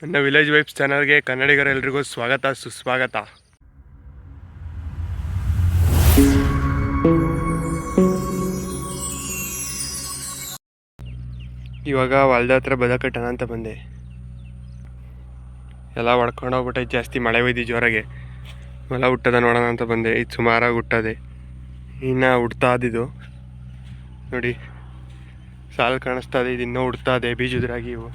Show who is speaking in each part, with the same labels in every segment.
Speaker 1: ನನ್ನ village vibes ಚಾನಲ್ಗೆ ಕನ್ನಡಿಗರೆಲ್ಲರಿಗೂ ಸ್ವಾಗತ ಸುಸ್ವಾಗತ. ಇವಾಗ ಹೊಲ್ದ ಹತ್ರ ಬದ ಕಟ್ಟೋಣ ಅಂತ ಬಂದೆ. ಎಲ್ಲ ಹೊಡ್ಕೊಂಡೋಗ್ಬಿಟ್ಟೆ, ಜಾಸ್ತಿ ಮಳೆ ಒಯ್ದು ಜೋರಾಗೆ. ಹೊಲ ಹುಟ್ಟದ ನೋಡೋಣ ಅಂತ ಬಂದೆ. ಇದು ಸುಮಾರಾಗಿ ಹುಟ್ಟದೆ, ಇನ್ನು ಹುಡ್ತಾ ಇದ್ದಿದ್ದು ನೋಡಿ, ಸಾಲು ಕಾಣಿಸ್ತಾ ಇದೆ. ಇದು ಇನ್ನೂ ಹುಡ್ತಾ ಇದೆ, ಬೀಜದ್ರಾಗಿ ಇವು.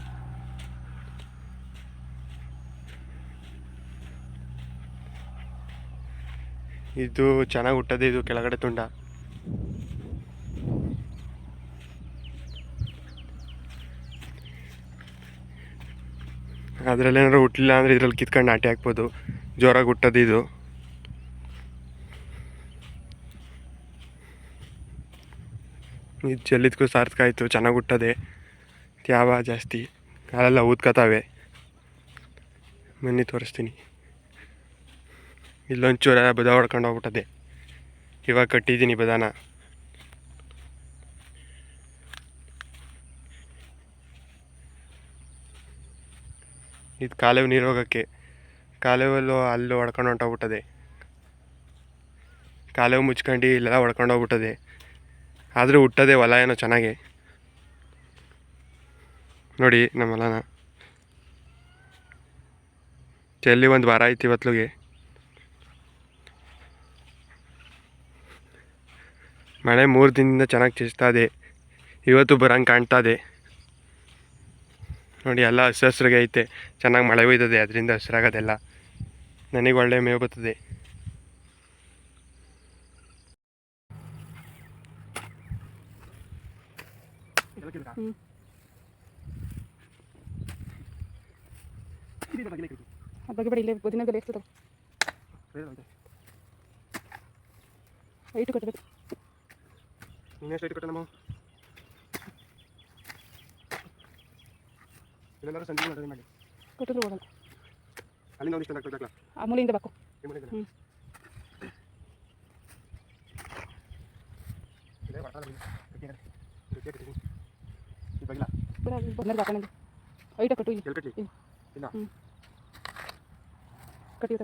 Speaker 1: ಇದು ಚೆನ್ನಾಗಿ ಹುಟ್ಟದೆ, ಇದು ಕೆಳಗಡೆ ತುಂಡ. ಅದರಲ್ಲಿ ಏನಾದ್ರು ಹುಟ್ಟಲಿಲ್ಲ ಅಂದರೆ ಇದ್ರಲ್ಲಿ ಕಿತ್ಕೊಂಡು ನಾಟಿ ಹಾಕ್ಬೋದು. ಜೋರಾಗಿ ಹುಟ್ಟದು ಇದು. ಇದು ಚೆಲ್ಲಿದ್ಕೂ ಸಾರ್ಥಕ ಆಯಿತು, ಚೆನ್ನಾಗಿ ಹುಟ್ಟದೆ. ತ್ಯಾವ ಜಾಸ್ತಿ, ಕಾಲೆಲ್ಲ ಊದ್ಕೋತಾವೆ. ಬನ್ನಿ ತೋರಿಸ್ತೀನಿ. ಇಲ್ಲೊಂಚೂರ ಬದ ಹೊಡ್ಕೊಂಡು ಹೋಗ್ಬಿಟ್ಟದೆ. ಇವಾಗ ಕಟ್ಟಿದ್ದೀನಿ ಬದಾನ. ಇದು ಕಾಲುವೆ ನೀರು ಹೋಗೋಕ್ಕೆ. ಕಾಲುವೆಲ್ಲೂ ಅಲ್ಲೂ ಹೊಡ್ಕೊಂಡು ಹೊಂಟೋಗ್ಬಿಟ್ಟದೆ. ಕಾಲುವೆ ಮುಚ್ಕೊಂಡು ಇಲ್ಲೆಲ್ಲ ಹೊಡ್ಕೊಂಡು ಹೋಗ್ಬಿಟ್ಟದೆ. ಆದರೂ ಹುಟ್ಟದೆ ಹೊಲ ಏನೋ ಚೆನ್ನಾಗೆ. ನೋಡಿ ನಮ್ಮ ಹೊಲನ ಚೆಲ್ಲಿ ಒಂದು ವಾರ ಆಯ್ತು ಇವತ್ಲಿಗೆ. ಮಳೆ 3 ದಿನದಿಂದ ಚೆನ್ನಾಗಿ ಚೇಸ್ತಾ ಇದೆ. ಇವತ್ತು ಬರಂಗೆ ಕಾಣ್ತಾ ಇದೆ. ನೋಡಿ, ಎಲ್ಲ ಹಸಿರಿಗೆ ಐತೆ. ಚೆನ್ನಾಗಿ ಮಳೆ ಒಯ್ದದೆ, ಅದರಿಂದ ಹಸಿರಾಗೋದೆಲ್ಲ. ನನಗೆ ಒಳ್ಳೆ ಮೇವು ಬರ್ತದೆ. ಎಲ್ಲರೂ ಸಂಜೆ ಮಾಡಿ ಕೊಟ್ಟಿದ್ರು ಹೋಗಲ್ಲ. ಅಲ್ಲಿಂದ ಒಂದು ಇಷ್ಟ ಆಗ್ತದೆ. ಆ ಮೂಲೆಯಿಂದ ಬಾಕು. ಐಟ ಕಟ್ಟು ಇಲ್ಲಿ ಕಟ್ಟಿ ಇಲ್ಲ ಕಟ್ಟಿ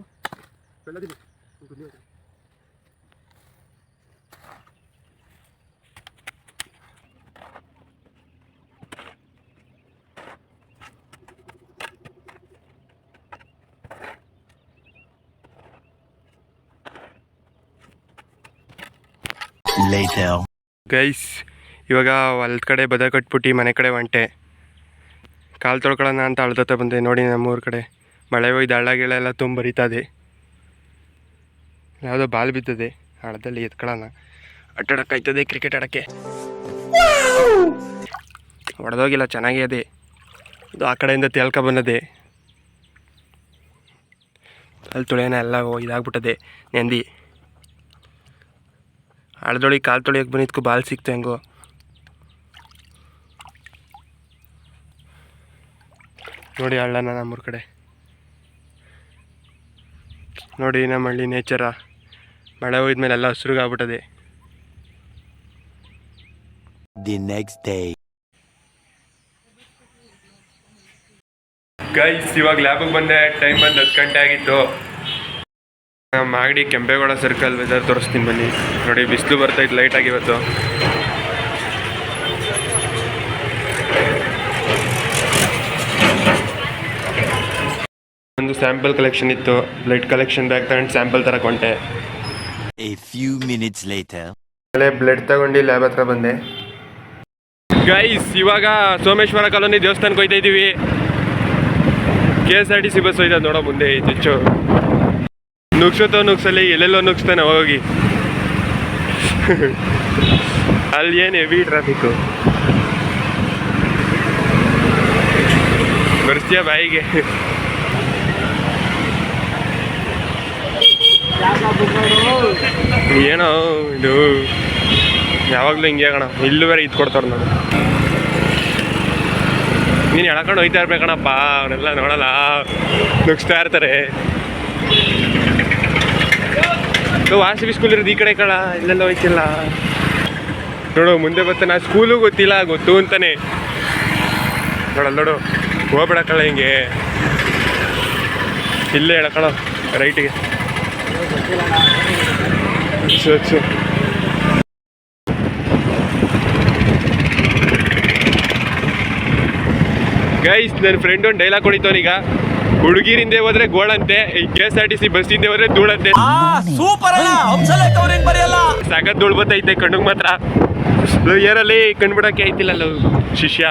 Speaker 1: ಗೈಸ್, ಇವಾಗ ಹೊಲ್ದ ಕಡೆ ಬದ ಕಟ್ಬಿಟ್ಟು ಮನೆ ಕಡೆ ಹೊಂಟೆ. ಕಾಲು ತೊಳ್ಕೊಳ್ಳೋಣ ಅಂತ ಹಳ್ದತ್ತ ಬಂದೆ. ನೋಡಿ, ನಮ್ಮೂರ ಕಡೆ ಮಳೆ ಒಯ್ದು ಹಳ್ಳ ಗಿಳ ಎಲ್ಲ ತುಂಬ ಬರೀತದೆ. ಯಾವುದೋ ಬಾಲ್ ಬಿದ್ದದೆ ಹಳ್ಳದಲ್ಲಿ, ಎತ್ಕೊಳ್ಳೋಣ. ಆಟಾಡೋಕ್ಕಾಯ್ತದೆ, ಕ್ರಿಕೆಟ್ ಆಡೋಕ್ಕೆ. ಹೊಡೆದೋಗಿಲ್ಲ, ಚೆನ್ನಾಗೇ ಅದೇ. ಇದು ಆ ಕಡೆಯಿಂದ ತೇಲ್ಕ ಬಂದದೆ. ಅಲ್ಲಿ ತುಳಿಯೋಣ ಎಲ್ಲ ಇದಾಗ್ಬಿಟ್ಟದೆ, ನೆಂದಿ. ಹಳ್ದೊಳಗೆ ಕಾಲು ತೊಳಿಯೋಕೆ ಬಂದಿದ್ಕು ಬಾಲ್ ಸಿಕ್ತು ಹೆಂಗೋ. ನೋಡಿ ಹಳ್ಳನ ನಮ್ಮೂರ ಕಡೆ. ನೋಡಿ ನಮ್ಮ ಹಳ್ಳಿ ನೇಚರ. ಮಳೆ ಹೋಯ್ದ್ಮೇಲೆ ಎಲ್ಲ ಹಸ್ರುಗಾಗ್ಬಿಟ್ಟದೆ. ಗೈಸ್, ಇವಾಗ ಲ್ಯಾಬಿಗೆ ಬಂದೆ. ಟೈಮ್ ಬಂದು 10 ಗಂಟೆ ಆಗಿತ್ತು. ಮಾಗಡಿ ಕೆಂಪೇಗೌಡ ಸರ್ಕಲ್ ವೆದರ್ ತೋರಿಸ್ತೀನಿ ಬನ್ನಿ. ನೋಡಿ, ಬಿಸಿಲು ಬರ್ತೈತೆ ಲೈಟಾಗಿ ಇವತ್ತು. ಒಂದು ಸ್ಯಾಂಪಲ್ ಕಲೆಕ್ಷನ್ ಇತ್ತು. ಬ್ಲಡ್ ಕಲೆಕ್ಷನ್ ಬ್ಯಾಗ್ ತಗೊಂಡು ಸ್ಯಾಂಪಲ್ ತರಕೊಂಡೆ. ಬ್ಲಡ್ ತಗೊಂಡು ಲ್ಯಾಬ್ ಹತ್ರ ಬಂದೆ. ಗೈಸ್, ಇವಾಗ ಸೋಮೇಶ್ವರ ಕಾಲೋನಿ ದೇವಸ್ಥಾನಕ್ಕೆ ಹೋಯ್ತಾ ಇದ್ದೀವಿ. KSRTC ಬಸ್ ಹೋಯ್ತದೆ ನೋಡೋ ಮುಂದೆ. ಹೆಚ್ಚು ನುಗ್ಸಲಿ, ಎಲ್ಲೆಲ್ಲೋ ನುಗ್ಸ್ತಾನೆ ಹೋಗಿ. ಅಲ್ಲಿ ಏನು ಹೆವಿ ಟ್ರಾಫಿಕ್ಕು. ಬರ್ತೀಯ ಬಾಯಿಗೆ? ಏನೋ ಇದು ಯಾವಾಗಲೂ ಹಿಂಗೆ ಕಣ. ಇಲ್ಲೂ ಬೇರೆ ಇದು ಕೊಡ್ತಾರೆ. ನಾನು ನೀನು ಎಳ್ಕೊಂಡು ಹೋಯ್ತಾ ಇರ್ಬೇಕಣಪ್ಪ. ಅವರೆಲ್ಲ ನೋಡಲ್ಲ, ನುಗ್ಸ್ತಾ ಇರ್ತಾರೆ. ವಾಸವಿ ಸ್ಕೂಲ್ ಇರೋದು ಈ ಕಡೆ ಕಳ, ಇಲ್ಲೆಲ್ಲ ಹೋಯ್ತಿಲ್ಲ ನೋಡು. ಮುಂದೆ ಬರ್ತಾನೆ, ಸ್ಕೂಲು ಗೊತ್ತಿಲ್ಲ, ಗೊತ್ತು ಅಂತಾನೆ. ನೋಡಲ್ಲ ನೋಡು. ಹೋಗ್ಬಿಡಕ್ಕಲ್ಲ ಹಿಂಗೆ ಇಲ್ಲೇ ಹೇಳಕ್ಕಳ ರೈಟಿಗೆ ಗೈಸ್ ನನ್ನ ಫ್ರೆಂಡ್ ಒಂದು ಡೈಲಾಗ್ ಹೊಡಿತವನೀಗ ಹುಡುಗಿರಿಂದೆ ಹೋದ್ರೆ ಗೋಳಂತೆ ಈ KSRTC ಬಸ್ ಹಿಂದೆ ಹೋದ್ರೆ ಧೂಳಂತೆ ಸಖತ್ ಧೂಳ್ ಬತ್ತೈತೆ ಕಣ್ಣಿಗೆ ಮಾತ್ರ ಏರಲ್ಲಿ ಕಣ್ಬಿಡಕ್ಕೆ ಐತಿಲ್ಲ ಶಿಷ್ಯ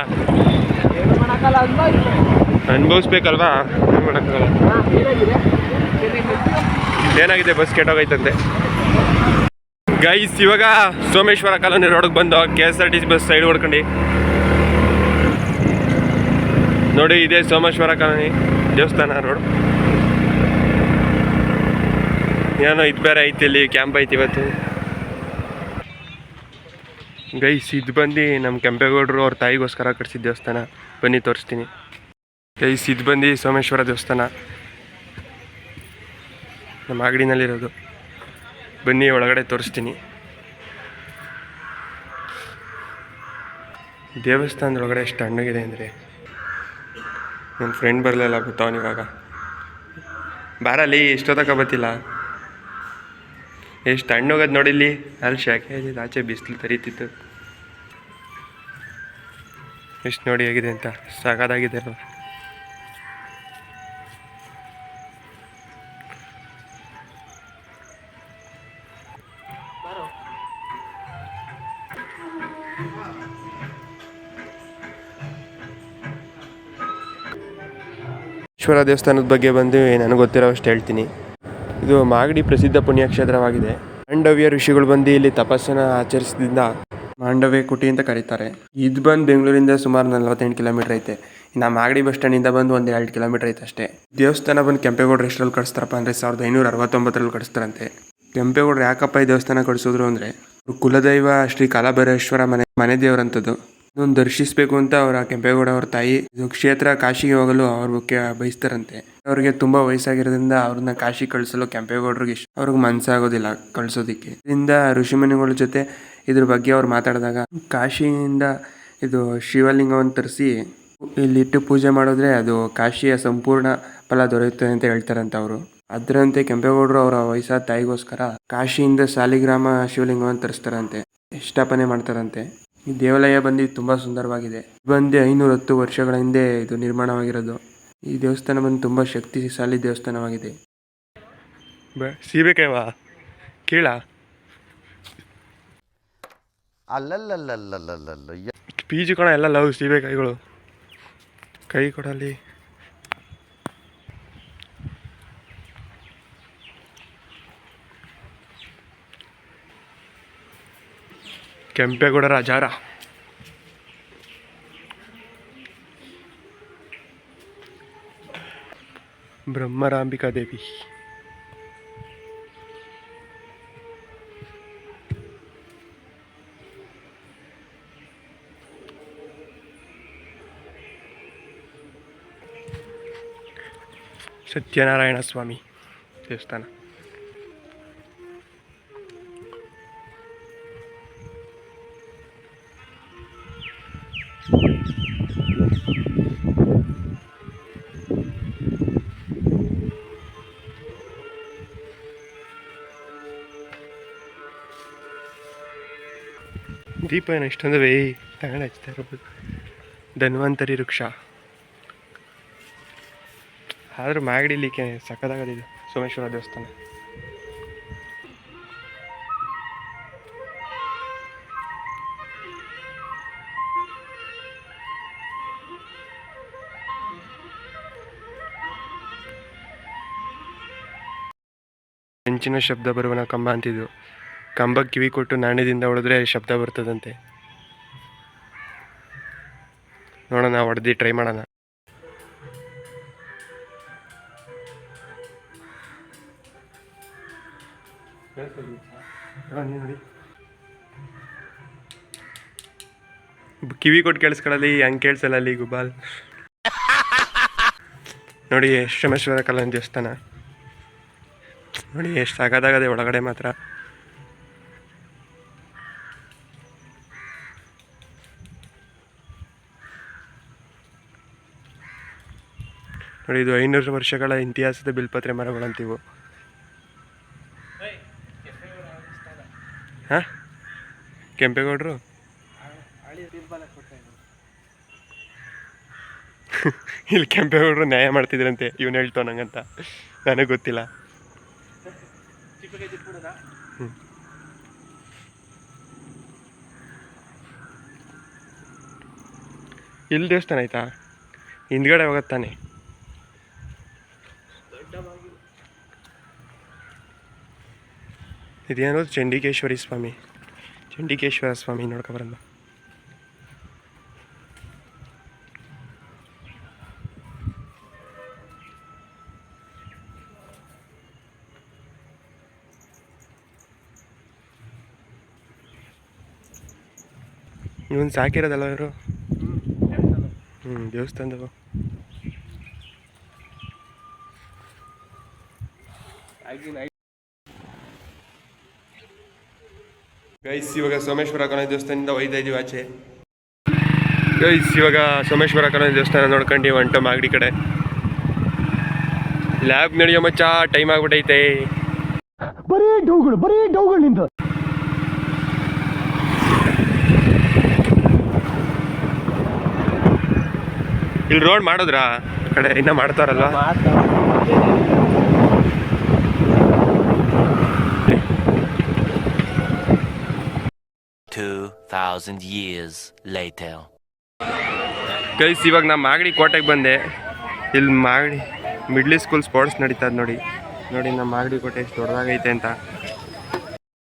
Speaker 1: ಅನುಭವಿಸ್ಬೇಕಲ್ವಾ ಏನು ಮಾಡೋಕ್ಕಾಗಲ್ಲ ಏನಾಗಿದೆ ಬಸ್ ಕೆಟ್ಟೋಗೈತಂತೆ ಗೈಸ್ ಇವಾಗ ಸೋಮೇಶ್ವರ ಕಾಲೋನಿ ರೋಡ್ಗೆ ಬಂದು KSRTC ಬಸ್ ಸೈಡ್ ಹೊಡ್ಕೊಂಡು ನೋಡಿ ಇದೆ ಸೋಮೇಶ್ವರ ಕಾಲೋನಿ ದೇವಸ್ಥಾನ ರೋಡ್ ಏನೋ ಇದು ಬೇರೆ ಐತಿ ಇಲ್ಲಿ ಕ್ಯಾಂಪ್ ಐತಿ ಇವತ್ತು ಗೈಸ್ ಇದು ಬಂದು ನಮ್ಮ ಕೆಂಪೇಗೌಡರು ಅವ್ರ ತಾಯಿಗೋಸ್ಕರ ಕಟ್ಸಿದ ದೇವಸ್ಥಾನ ಬನ್ನಿ ತೋರಿಸ್ತೀನಿ ಗೈಸ್ ಇದು ಬಂದು ಸೋಮೇಶ್ವರ ದೇವಸ್ಥಾನ ನಮ್ಮ ಮಾಗಡಿನಲ್ಲಿರೋದು ಬನ್ನಿ ಒಳಗಡೆ ತೋರಿಸ್ತೀನಿ ದೇವಸ್ಥಾನದೊಳಗಡೆ ಎಷ್ಟು ತಣ್ಣಗಿದೆ ಅಂದರೆ ನನ್ನ ಫ್ರೆಂಡ್ ಬರಲಿಲ್ಲ ಗೊತ್ತವನಿವಾಗ ಬಾರಲ್ಲಿ ಎಷ್ಟೊತ್ತಕ ಬತ್ತಿಲ್ಲ ಎಷ್ಟು ತಣ್ಣೋಗೋದು ನೋಡಿಲ್ಲಿ ಅಲ್ಲಿ ಶಾಖೆ ಆಗಿದೆ ಆಚೆ ಬಿಸಿಲು ತರೀತಿತ್ತು ಎಷ್ಟು ನೋಡಿ ಹೇಗಿದೆ ಅಂತ ಸಾಕಾಗಿದೆ ಅಲ್ವ ಈಶ್ವರ ದೇವಸ್ಥಾನದ ಬಗ್ಗೆ ಬಂದು ನನಗೆ ಗೊತ್ತಿರೋ ಅಷ್ಟು ಹೇಳ್ತೀನಿ. ಇದು ಮಾಗಡಿ ಪ್ರಸಿದ್ಧ ಪುಣ್ಯಕ್ಷೇತ್ರವಾಗಿದೆ. ಮಾಂಡವ್ಯ ಋಷಿಗಳು ಬಂದು ಇಲ್ಲಿ ತಪಸ್ಸನ್ನು ಆಚರಿಸಿದಿಂದ ಮಾಂಡವ್ಯ ಕುಟಿ ಅಂತ ಕರೀತಾರೆ. ಇದು ಬಂದು ಬೆಂಗಳೂರಿಂದ ಸುಮಾರು 48 ಕಿಲೋಮೀಟರ್ ಐತೆ. ಇನ್ನು ಮಾಗಡಿ ಬಸ್ ಸ್ಟ್ಯಾಂಡಿಂದ ಬಂದು ಒಂದು 2 ಕಿಲೋಮೀಟರ್ ಐತೆ ಅಷ್ಟೇ. ದೇವಸ್ಥಾನ ಬಂದು ಕೆಂಪೇಗೌಡರು ಎಷ್ಟರಲ್ಲಿ ಕಟ್ಸ್ತಾರಪ್ಪ ಅಂದರೆ 1569ರಲ್ಲಿ ಕಟ್ಸ್ತಾರಂತೆ. ಕೆಂಪೇಗೌಡರು ಯಾಕಪ್ಪ ಈ ದೇವಸ್ಥಾನ ಕಟ್ಸಿದ್ರು ಅಂದರೆ ಕುಲದೈವ ಶ್ರೀ ಕಾಲಭೈರೇಶ್ವರ ಮನೆ ದೇವರಂಥದ್ದು. ಇದನ್ನು ದರ್ಶಿಸಬೇಕು ಅಂತ ಅವರ ಕೆಂಪೇಗೌಡ ಅವ್ರ ತಾಯಿ ಇದು ಕ್ಷೇತ್ರ ಕಾಶಿಗೆ ಹೋಗಲು ಅವ್ರು ಬಯಸ್ತಾರಂತೆ. ಅವ್ರಿಗೆ ತುಂಬ ವಯಸ್ಸಾಗಿರೋದ್ರಿಂದ ಅವ್ರನ್ನ ಕಾಶಿ ಕಳಿಸಲು ಕೆಂಪೇಗೌಡರಿಗೆ ಅವ್ರಿಗೆ ಮನಸ್ಸಾಗೋದಿಲ್ಲ ಕಳಿಸೋದಕ್ಕೆ. ಇದರಿಂದ ಋಷಿಮುನಿಗಳ ಜೊತೆ ಇದ್ರ ಬಗ್ಗೆ ಅವ್ರು ಮಾತಾಡಿದಾಗ ಕಾಶಿಯಿಂದ ಇದು ಶಿವಲಿಂಗವನ್ನು ತರಿಸಿ ಇಲ್ಲಿಟ್ಟು ಪೂಜೆ ಮಾಡಿದ್ರೆ ಅದು ಕಾಶಿಯ ಸಂಪೂರ್ಣ ಫಲ ದೊರೆಯುತ್ತದೆ ಅಂತ ಹೇಳ್ತಾರಂತ ಅವರು. ಅದರಂತೆ ಕೆಂಪೇಗೌಡರು ಅವರ ವಯಸ್ಸಾದ ತಾಯಿಗೋಸ್ಕರ ಕಾಶಿಯಿಂದ ಸಾಲಿಗ್ರಾಮ ಶಿವಲಿಂಗವನ್ನು ತರಿಸ್ತಾರಂತೆ, ಸ್ಥಾಪನೆ ಮಾಡ್ತಾರಂತೆ. ಈ ದೇವಾಲಯ ಬಂದು ತುಂಬ ಸುಂದರವಾಗಿದೆ. ಬಂದು 510 ವರ್ಷಗಳ ಹಿಂದೆ ಇದು ನಿರ್ಮಾಣವಾಗಿರೋದು. ಈ ದೇವಸ್ಥಾನ ಬಂದು ತುಂಬ ಶಕ್ತಿಶಾಲಿ ದೇವಸ್ಥಾನವಾಗಿದೆ. ಸೀಬೆಕಾಯಿವಾ ಕೇಳ
Speaker 2: ಅಲ್ಲಲ್ಲಲ್ಲಲ್ಲಲ್ಲಲ್ಲ
Speaker 1: ಪೀಜು ಕಣ ಎಲ್ಲ ಲವ್ ಸೀಬೆಕಾಯಿಗಳು ಕೈ ಕೊಡಲಿ. ಕೆಂಪೇಗೌಡರ ಅಜಾರ ಬ್ರಹ್ಮರಾಂಬಿಕಾ ದೇವಿ. ಸತ್ಯನಾರಾಯಣ ಸ್ವಾಮಿ ದೇವಸ್ಥಾನ. ದೀಪ ಏನು ಇಷ್ಟೊಂದು ತಗೊಂಡು ಹಚ್ತಾ ಇರ್ಬೋದು. ಧನ್ವಂತರಿ ವೃಕ್ಷ ಆದರೂ ಮಾಗಡಿಲಿಕ್ಕೆ ಸಕ್ಕದಾಗದಿದೆ ಸೋಮೇಶ್ವರ ದೇವಸ್ಥಾನ. ಹೆಂಚಿನ ಶಬ್ದ ಬರುವನ ಕಂಬ ಅಂತಿದ್ದು. ಕಂಬಕ್ಕೆ ಕಿವಿ ಕೊಟ್ಟು ನಾಣ್ಯದಿಂದ ಹೊಡೆದ್ರೆ ಶಬ್ದ ಬರ್ತದಂತೆ. ನೋಡೋಣ, ಹೊಡೆದು ಟ್ರೈ ಮಾಡೋಣ. ಕಿವಿ ಕೊಟ್ಟು ಕೇಳಿಸ್ಕೊಳ್ಳಲಿ, ಹಂಗೆ ಕೇಳಿಸಲ್ಲ ಅಲ್ಲಿ ಗುಬಾಲ್. ನೋಡಿ ಸೋಮೇಶ್ವರ ಕಾಲೋನಿ ದೇವಸ್ಥಾನ ನೋಡಿ ಎಷ್ಟು ಸಾಕಾಗದೆ ಒಳಗಡೆ ಮಾತ್ರ. ನೋಡಿ, ಇದು 500 ವರ್ಷಗಳ ಇತಿಹಾಸದ ಬಿಲ್ಪತ್ರೆ ಮರಗಳಂತೀವು. ಹಾಂ, ಕೆಂಪೇಗೌಡರು ಇಲ್ಲಿ ಕೆಂಪೇಗೌಡರು ನ್ಯಾಯ ಮಾಡ್ತಿದ್ರಂತೆ, ಇವನು ಹೇಳ್ತಾವ ನಂಗಂತ, ನನಗೆ ಗೊತ್ತಿಲ್ಲ. ಇಲ್ಲಿ ದೇವಸ್ಥಾನ ಆಯ್ತಾ? ಹಿಂದ್ಗಡೆ ಹೋಗತ್ತಾನೆ. ಇದೇನೋ ಚಂಡಿಕೇಶ್ವರ ಸ್ವಾಮಿ ನೋಡ್ಕೊಬರಲ್ಲ. ಇವನು ಸಾಕಿರೋದಲ್ಲ ಇವರು. ದೇವಸ್ಥಾನದವು. ಗೈಸ್, ಇವಾಗ ಸೋಮೇಶ್ವರ ಕಾಲೋನಿ ದೇವಸ್ಥಾನದಿಂದ ಒಯ್ತಾ ಇದೀವಿ ಆಚೆ. ಗೈಸ್, ಇವಾಗ ಸೋಮೇಶ್ವರ ಕಾಲೋನಿ ದೇವಸ್ಥಾನ ನೋಡ್ಕೊಂಡು ಹೊಂಟು ಮಾಗಡಿ ಕಡೆ. ಲ್ಯಾಬ್ ನಡೆಯೋ ಮಚ್ಚ, ಟೈಮ್ ಆಗ್ಬಿಟ್ಟೈತೆ. ಬರೀ ಡೌಗಳು ನಿಂದು. ಇಲ್ಲಿ ರೋಡ್ ಮಾಡಿದ್ರಾ ಕಡೆ? ಇನ್ನ ಮಾಡ್ತಾರಲ್ವಾ?
Speaker 2: 2000 years later.
Speaker 1: ಗೈಸ್, ಇವಾಗ ನಾ ಮಾಗಡಿ ಕೋಟೆಗೆ ಬಂದೆ. ಇಲ್ಲಿ ಮಾಗಡಿ ಮಿಡ್ಲ್ ಸ್ಕೂಲ್ ಸ್ಪೋರ್ಟ್ಸ್ ನಡೀತದೆ ನೋಡಿ. ನಮ್ಮ ಮಾಗಡಿ ಕೋಟೆ ಎಷ್ಟು ದೊಡ್ಡದಾಗೈತೆ ಅಂತ.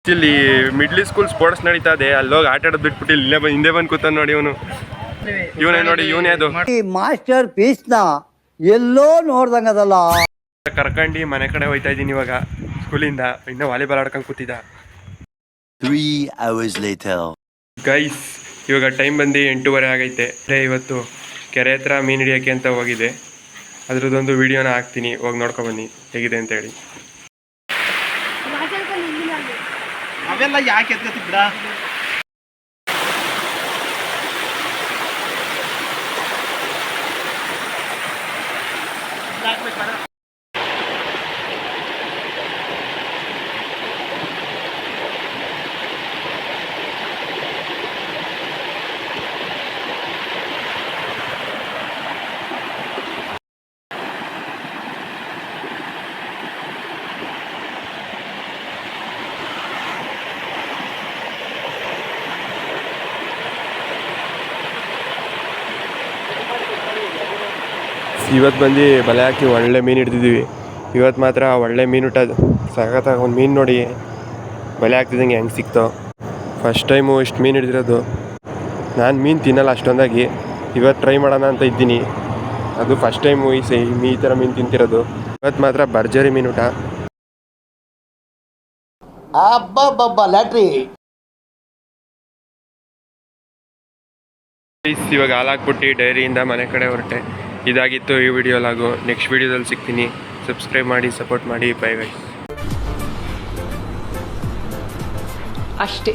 Speaker 1: ಇಲ್ಲಿ ಮಿಡ್ಲ್ ಸ್ಕೂಲ್ ಸ್ಪೋರ್ಟ್ಸ್ ನಡೀತಾ ಇದೆ. ಅಲ್ಲೋಗಿ ಆಟ ಆಡೋದು ಬಿಟ್ಬಿಟ್ಟು ಇಲ್ಲೇ ಹಿಂದೆ ಬಂದು ಕೂತಾನೆ ನೋಡಿ ಇವನೇ ನೋಡಿ. ಇವನೇ ಅದು
Speaker 3: ಮಾಸ್ಟರ್ ಪೀಸ್ ನ ಎಲ್ಲೋ ನೋಡ್ದಂಗದಲ್ಲ.
Speaker 1: ಕರ್ಕಂಡು ಮನೆ ಕಡೆ ಹೋಯ್ತಾ ಇದ್ದೀನಿ ಇವಾಗ ಸ್ಕೂಲಿಂದ. ಇನ್ನ ವಾಲಿಬಾಲ್ ಆಡ್ಕೊಂಡು ಕೂತಿದ್ದ.
Speaker 2: 3 hours later.
Speaker 1: ಗೈಸ್, ಇವಾಗ ಟೈಮ್ ಬಂದು 8:30 ಆಗೈತೆ. ಇವತ್ತು ಕೆರೆ ಹತ್ರ ಮೀನು ಹಿಡಿಯೋಕ್ಕೆ ಅಂತ ಹೋಗಿದೆ. ಅದ್ರದ್ದೊಂದು ವಿಡಿಯೋನ ಹಾಕ್ತೀನಿ, ಹೋಗಿ ನೋಡ್ಕೊಬನ್ನಿ ಹೇಗಿದೆ ಅಂತ ಹೇಳಿ.
Speaker 4: ಅವೆಲ್ಲ ಯಾಕೆ ಎತ್ಕೊತಿದ್ರ?
Speaker 1: ಇವತ್ತು ಬಂದು ಬಲೆ ಹಾಕಿ ಒಳ್ಳೆ ಮೀನು ಹಿಡ್ದಿದ್ದೀವಿ. ಇವತ್ತು ಮಾತ್ರ ಒಳ್ಳೆ ಮೀನು ಹುಟ್ಟೋದು ಸಖತ್ತಾಗಿ. ಒಂದು ಮೀನು ನೋಡಿ ಬಲೆ ಹಾಕ್ತಿದ್ದಂಗೆ ಹೆಂಗೆ ಸಿಕ್ತೋ. ಫಸ್ಟ್ ಟೈಮು ಇಷ್ಟು ಮೀನು ಹಿಡ್ದಿರೋದು. ನಾನು ಮೀನು ತಿನ್ನಲ್ಲ ಅಷ್ಟೊಂದಾಗಿ. ಇವತ್ತು ಟ್ರೈ ಮಾಡೋಣ ಅಂತ ಇದ್ದೀನಿ. ಅದು ಫಸ್ಟ್ ಟೈಮು ಈ ಥರ ಮೀನು ತಿಂತಿರೋದು. ಇವತ್ತು ಮಾತ್ರ ಭರ್ಜರಿ ಮೀನು ಊಟ.
Speaker 3: ಲ್ಯಾಟ್ರಿ.
Speaker 1: ಇವಾಗ ಹಾಲಾಕ್ಬಿಟ್ಟು ಡೈರಿಯಿಂದ ಮನೆ ಕಡೆ ಹೊರಟೆ. ಇದಾಗಿತ್ತು ಈ ವಿಡಿಯೋ ಲಾಗು. ನೆಕ್ಸ್ಟ್ ವಿಡಿಯೋದಲ್ಲಿ ಸಿಗ್ತೀನಿ. ಸಬ್ಸ್ಕ್ರೈಬ್ ಮಾಡಿ, ಸಪೋರ್ಟ್ ಮಾಡಿ. Bye guys.
Speaker 5: ಅಷ್ಟೇ.